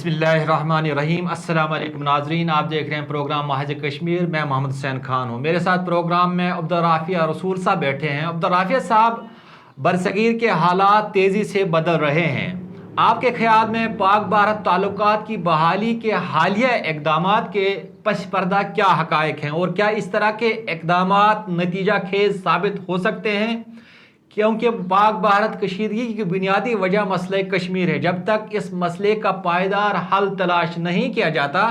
बिस्मिल्लाहिर्रहमानिर्रहीम। अस्सलाम वालेकुम नाजरीन, आप देख रहे हैं प्रोग्राम महज कश्मीर। मैं मोहम्मद हुसैन खान हूँ। मेरे साथ प्रोग्राम में अब्दुर्राफिया रसूल साहब बैठे हैं। अब्दुर्राफिया साहब, बरसगीर के हालात तेज़ी से बदल रहे हैं। आपके ख्याल में पाक भारत ताल्लुकात की बहाली के हालिया इक़दामात के पश पर्दा क्या हक़ाइक़ हैं और क्या इस तरह के इक़दामात नतीजा खेज साबित हो सकते हैं? क्योंकि पाक भारत कशीदगी की बुनियादी वजह मसले कश्मीर है। जब तक इस मसले का पायदार हल तलाश नहीं किया जाता,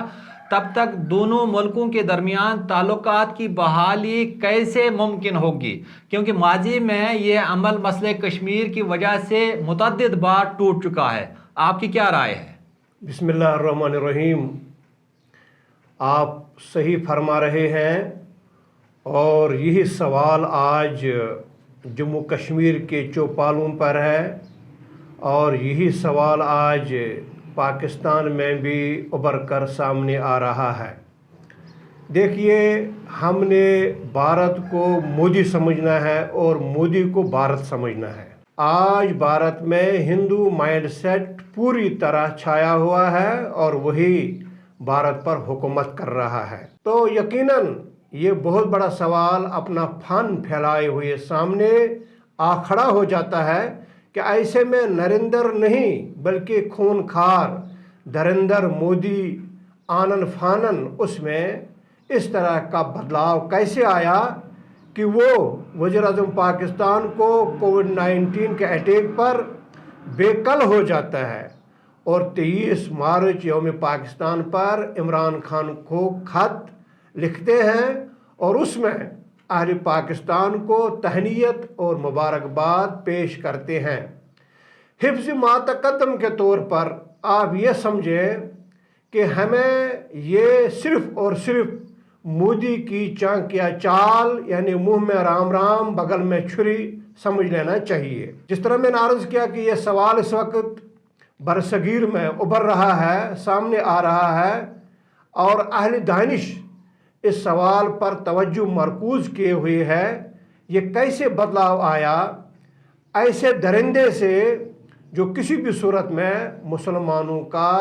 तब तक दोनों मुल्कों के दरमियान ताल्लुकात की बहाली कैसे मुमकिन होगी? क्योंकि माजी में ये अमल मसले कश्मीर की वजह से मुतअद्दिद बार टूट चुका है। आपकी क्या राय है? बिस्मिल्लाहिर्रहमानिर्रहीम। आप सही फरमा रहे हैं और यही सवाल आज जम्मू कश्मीर के चौपालों पर है और यही सवाल आज पाकिस्तान में भी उभर कर सामने आ रहा है। देखिए, हमने भारत को मोदी समझना है और मोदी को भारत समझना है। आज भारत में हिंदू माइंडसेट पूरी तरह छाया हुआ है और वही भारत पर हुकूमत कर रहा है। तो यकीनन ये बहुत बड़ा सवाल अपना फन फैलाए हुए सामने आ खड़ा हो जाता है कि ऐसे में नरेंद्र नहीं बल्कि खूनखार धरेंद्र मोदी आनन फानन उसमें इस तरह का बदलाव कैसे आया कि वो वज़ीर-ए-आज़म पाकिस्तान को कोविड-19 के अटैक पर बेकल हो जाता है और 23 मार्च यौम पाकिस्तान पर इमरान खान को खत लिखते हैं और उसमें अहले पाकिस्तान को तहनीयत और मुबारकबाद पेश करते हैं। हिफ्ज़ मातकद्दम के तौर पर आप ये समझें कि हमें ये सिर्फ़ और सिर्फ मोदी की चांकिया चाल यानी मुंह में राम राम बगल में छुरी समझ लेना चाहिए। जिस तरह मैंने अर्ज़ किया कि ये सवाल इस वक्त बरसगीर में उभर रहा है, सामने आ रहा है और अहले दानिश इस सवाल पर तवज्जो मरकूज़ किए हुए है। ये कैसे बदलाव आया ऐसे दरिंदे से जो किसी भी सूरत में मुसलमानों का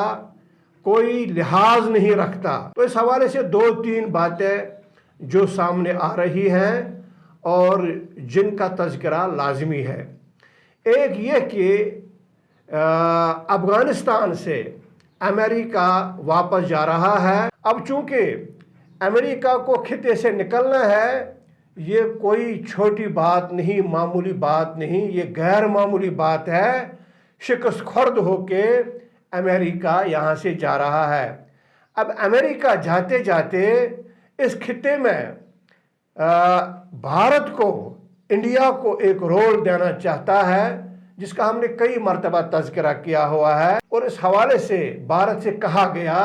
कोई लिहाज नहीं रखता। तो इस हवाले से 2-3 बातें जो सामने आ रही हैं और जिनका तज़किरा लाजमी है। एक ये कि अफ़गानिस्तान से अमेरिका वापस जा रहा है। अब चूँकि अमेरिका को खिते से निकलना है, ये कोई छोटी बात नहीं, मामूली बात नहीं, ये गैर मामूली बात है। शिकस्त खुर्द होके अमेरिका यहाँ से जा रहा है। अब अमेरिका जाते जाते इस खिते में भारत को, इंडिया को एक रोल देना चाहता है जिसका हमने कई मरतबा तज़किरा किया हुआ है और इस हवाले से भारत से कहा गया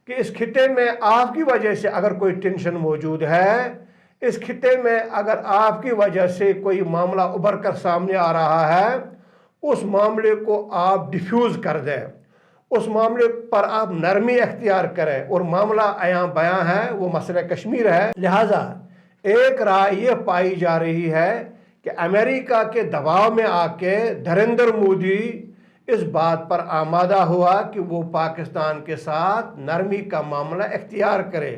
कि इस खिते में आपकी वजह से अगर कोई टेंशन मौजूद है, इस खिते में अगर आपकी वजह से कोई मामला उभर कर सामने आ रहा है, उस मामले को आप डिफ्यूज़ कर दें, उस मामले पर आप नरमी अख्तियार करें और मामला आयां बयां है, वो मसला कश्मीर है। लिहाजा एक राय ये पाई जा रही है कि अमेरिका के दबाव में आके नरेंद्र मोदी इस बात पर आमादा हुआ कि वो पाकिस्तान के साथ नरमी का मामला इख्तियार करे,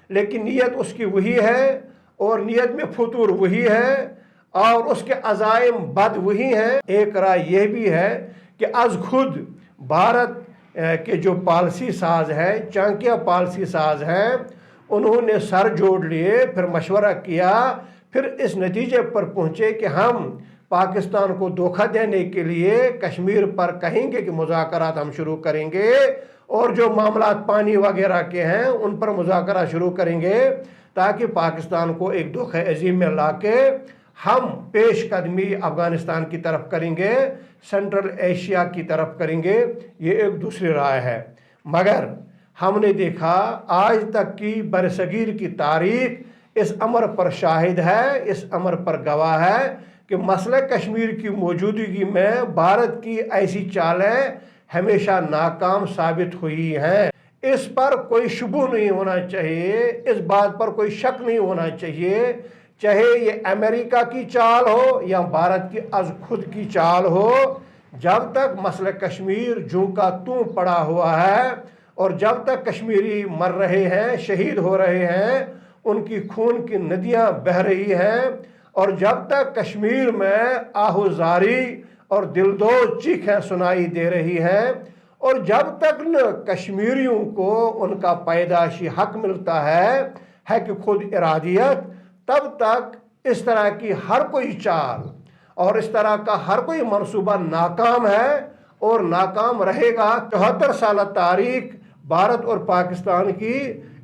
लेकिन नीयत उसकी वही है और नीयत में फतूर वही है और उसके अज़ाइम बद वही हैं। एक राय यह भी है कि आज खुद भारत के जो पॉलिसी साज हैं, चांकिया पॉलिसी साज हैं, उन्होंने सर जोड़ लिए, फिर मशवरा किया, फिर इस नतीजे पर पहुँचे कि हम पाकिस्तान को धोखा देने के लिए कश्मीर पर कहेंगे कि मुज़ाकरात हम शुरू करेंगे और जो मामला पानी वगैरह के हैं उन पर मुज़ाकरा शुरू करेंगे ताकि पाकिस्तान को एक धोखे अजीम में लाके हम पेश कदमी अफ़गानिस्तान की तरफ करेंगे, सेंट्रल एशिया की तरफ करेंगे। ये एक दूसरी राय है। मगर हमने देखा आज तक की बरसगीर की तारीख इस अमर पर शाहिद है, इस अमर पर गवाह है कि मसला कश्मीर की मौजूदगी में भारत की ऐसी चालें हमेशा नाकाम साबित हुई हैं। इस पर कोई शुबह नहीं होना चाहिए, इस बात पर कोई शक नहीं होना चाहिए, चाहे ये अमेरिका की चाल हो या भारत की आज खुद की चाल हो। जब तक मसला कश्मीर जूं का तूं पड़ा हुआ है और जब तक कश्मीरी मर रहे हैं, शहीद हो रहे हैं, उनकी खून की नदियां बह रही हैं, और जब तक कश्मीर में आहुजारी और दिलदोज चीखें सुनाई दे रही हैं, और जब तक न कश्मीरियों को उनका पैदाशी हक मिलता है कि खुद इरादियत, तब तक इस तरह की हर कोई चाल और इस तरह का हर कोई मंसूबा नाकाम है और नाकाम रहेगा। 74 साल तारीख भारत और पाकिस्तान की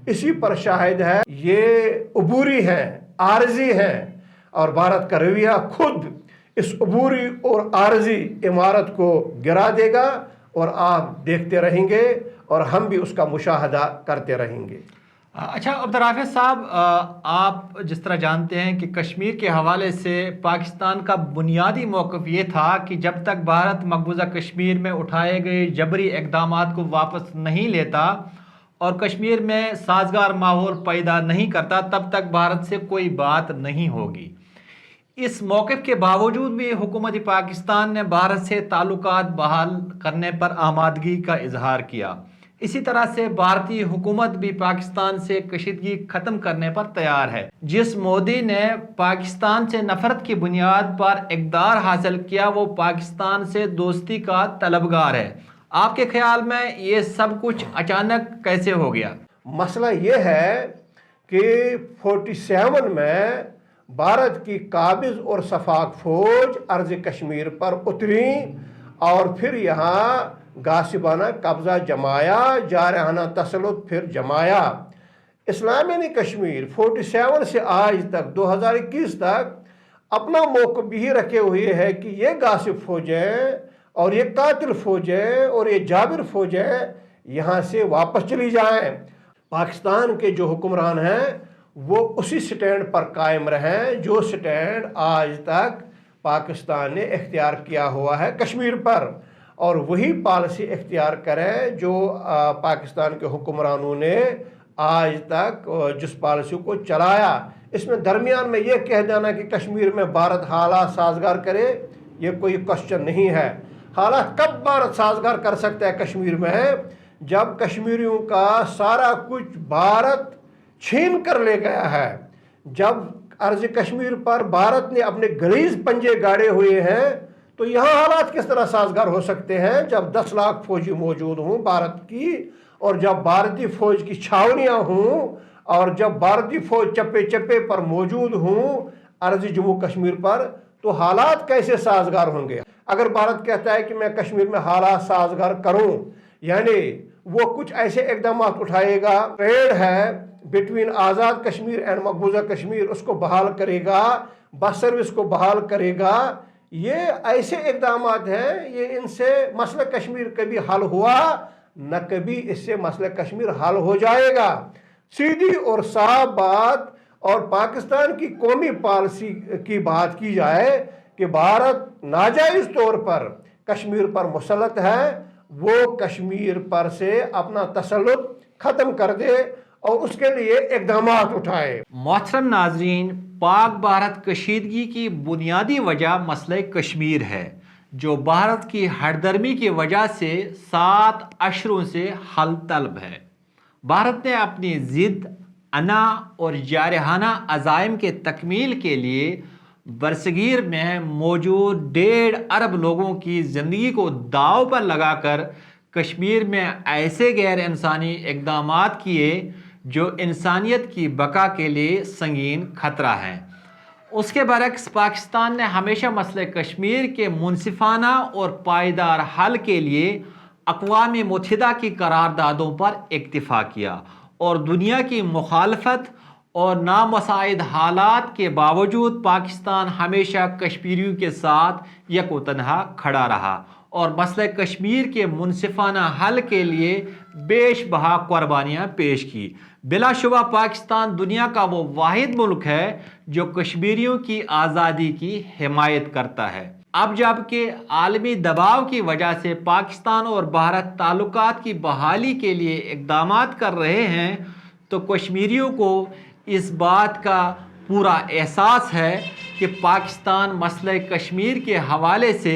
इसी पर शाहिद है। ये अबूरी हैं, आर्जी हैं, और भारत का रवैया खुद इस अबूरी और आर्जी इमारत को गिरा देगा, और आप देखते रहेंगे और हम भी उसका मुशाहदा करते रहेंगे। अच्छा अब्दुर्राफिक साहब, आप जिस तरह जानते हैं कि कश्मीर के हवाले से पाकिस्तान का बुनियादी मौक़िफ़ ये था कि जब तक भारत मकबूजा कश्मीर में उठाए गए जबरी इक़दामात को वापस नहीं लेता और कश्मीर में साजगार माहौल पैदा नहीं करता, तब तक भारत से कोई बात नहीं होगी। इस मौक़िफ़ के बावजूद भी हुकूमत पाकिस्तान ने भारत से ताल्लुकात बहाल करने पर आमादगी का इजहार किया। इसी तरह से भारतीय हुकूमत भी पाकिस्तान से कशीदगी ख़त्म करने पर तैयार है। जिस मोदी ने पाकिस्तान से नफ़रत की बुनियाद पर इक़्तिदार हासिल किया, वो पाकिस्तान से दोस्ती का तलबगार है। आपके ख्याल में ये सब कुछ अचानक कैसे हो गया? मसला ये है कि 47 में भारत की काबिज और सफाक फौज अर्ज़ कश्मीर पर उतरी और फिर यहाँ गासिबाना कब्ज़ा जमाया, जारहाना तसल्लुत फिर जमाया। इस्लामी कश्मीर 47 से आज तक 2021 तक अपना मौक़िफ़ भी रखे हुए है कि ये गासिब फौजें और ये कातिल फौजें और ये जाबिर फौजें यहाँ से वापस चली जाएं। पाकिस्तान के जो हुक्मरान हैं वो उसी स्टैंड पर कायम रहें जो स्टैंड आज तक पाकिस्तान ने इख्तियार किया हुआ है कश्मीर पर, और वही पॉलिसी इख्तियार करें जो पाकिस्तान के हुक्मरानों ने आज तक जिस पॉलिसी को चलाया। इसमें दरमियान में ये कह देना कि कश्मीर में भारत हालात साजगार करे, ये कोई क्वेश्चन नहीं है। हालात कब भारत साजगार कर सकता है कश्मीर में? जब कश्मीरियों का सारा कुछ भारत छीन कर ले गया है, जब अर्ज़ कश्मीर पर भारत ने अपने गलीज पंजे गाड़े हुए हैं, तो यहाँ हालात किस तरह साजगार हो सकते हैं जब 10 लाख फौजी मौजूद हों भारत की, और जब भारतीय फौज की छावनियाँ हों, और जब भारतीय फौज चप्पे चप्पे पर मौजूद हों अर्ज़ जम्मू कश्मीर पर, तो हालात कैसे साजगार होंगे? अगर भारत कहता है कि मैं कश्मीर में हालात साजगार करूँ, यानी वो कुछ ऐसे इक़दाम उठाएगा, ट्रेड है बिटवीन आज़ाद कश्मीर एंड मकबूजा कश्मीर, उसको बहाल करेगा, बस सर्विस को बहाल करेगा, ये ऐसे इक़दाम हैं, ये इनसे मसला कश्मीर कभी हल हुआ न कभी इससे मसला कश्मीर हल हो जाएगा। सीधी और साफ बात, और पाकिस्तान की कौमी पॉलिसी की बात की जाए कि भारत नाजायज़ तौर पर कश्मीर पर मुसलत है, वो कश्मीर पर से अपना तसल्लुत ख़त्म कर दे और उसके लिए इक़दाम उठाए। मोहतरम नाज़रीन, पाक भारत कशीदगी की बुनियादी वजह मसला कश्मीर है, जो भारत की हरदर्मी की वजह से 7 अशरों से हल तलब है। भारत ने अपनी ज़िद, अना और जारहाना अज़ाइम के तकमील के लिए बरसगीर में मौजूद 1.5 अरब लोगों की ज़िंदगी को दाव पर लगाकर कश्मीर में ऐसे गैर इंसानी इक़दामात किए जो इंसानियत की बका के लिए संगीन खतरा है। उसके बरक्स पाकिस्तान ने हमेशा मसले कश्मीर के मुनसिफाना और पायदार हल के लिए अक़वाम मुत्तहिदा की करारदादों पर इक्तिफ़ा किया, और दुनिया की मुखालफत और नामुसाइद हालात के बावजूद पाकिस्तान हमेशा कश्मीरियों के साथ यकोतन्हा खड़ा रहा और मसले कश्मीर के मुनसिफाना हल के लिए बेशबहा कुर्बानियाँ पेश की। बिलाशुबा पाकिस्तान दुनिया का वो वाहिद मुल्क है जो कश्मीरियों की आज़ादी की हिमायत करता है। अब जबकि आलमी दबाव की वजह से पाकिस्तान और भारत ताल्लुकात की बहाली के लिए इक़दामात कर रहे हैं, तो कश्मीरियों को इस बात का पूरा एहसास है कि पाकिस्तान मसले कश्मीर के हवाले से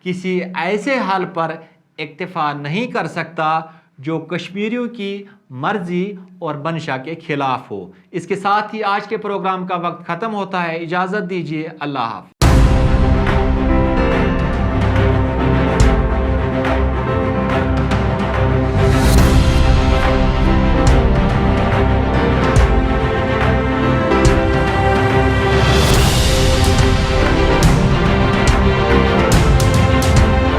کسی ایسے حل پر اکتفا نہیں کر سکتا جو کشمیریوں کی مرضی اور منشا کے خلاف ہو۔ اس کے ساتھ ہی آج کے پروگرام کا وقت ختم ہوتا ہے۔ اجازت دیجیے، اللہ حافظ۔